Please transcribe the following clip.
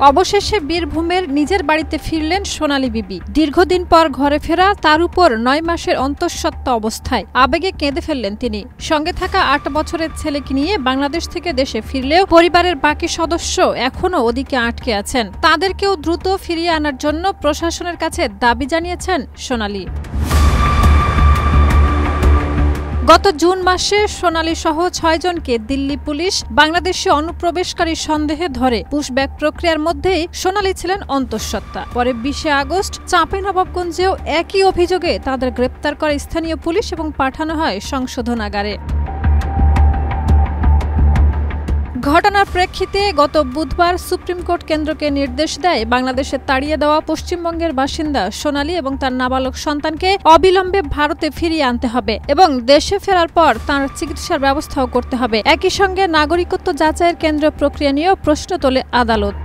অবশেষে বীরভূমের নিজের বাড়িতে ফিরলেন সোনালী বিবি। দীর্ঘদিন পর ঘরে ফেরা, তার উপর 9 মাসের অন্তঃসত্ত্বা অবস্থায় আবেগে কেঁদে ফেললেন তিনি। সঙ্গে থাকা 8 বছরের ছেলেকে নিয়ে বাংলাদেশ থেকে দেশে ফিরলেও পরিবারের বাকি সদস্য এখনও ওদিকে আটকে আছেন। তাদেরকেও দ্রুত ফিরিয়ে আনার জন্য প্রশাসনের কাছে দাবি জানিয়েছেন সোনালী। গত জুন মাসে সোনালী সহ 6 জনকে দিল্লি পুলিশ বাংলাদেশে অনুপ্রবেশকারী সন্দেহে ধরে। পুশব্যাক প্রক্রিয়ার মধ্যেই সোনালী ছিলেন অন্তঃসত্ত্বা। পরে 20 আগস্ট চাঁপাইনবাবগঞ্জেও একই অভিযোগে তাদের গ্রেপ্তার করে স্থানীয় পুলিশ এবং পাঠানো হয় সংশোধনাগারে। ঘটনার প্রেক্ষিতে গত বুধবার সুপ্রিম কোর্ট কেন্দ্রকে নির্দেশ দেয় বাংলাদেশে তাড়িয়ে দেওয়া পশ্চিমবঙ্গের বাসিন্দা সোনালী এবং তার নাবালক সন্তানকে অবিলম্বে ভারতে ফিরিয়ে আনতে হবে এবং দেশে ফেরার পর তার চিকিৎসার ব্যবস্থাও করতে হবে। একই সঙ্গে নাগরিকত্ব যাচাইয়ের কেন্দ্রীয় প্রক্রিয়া নিয়েও প্রশ্ন তোলে আদালত।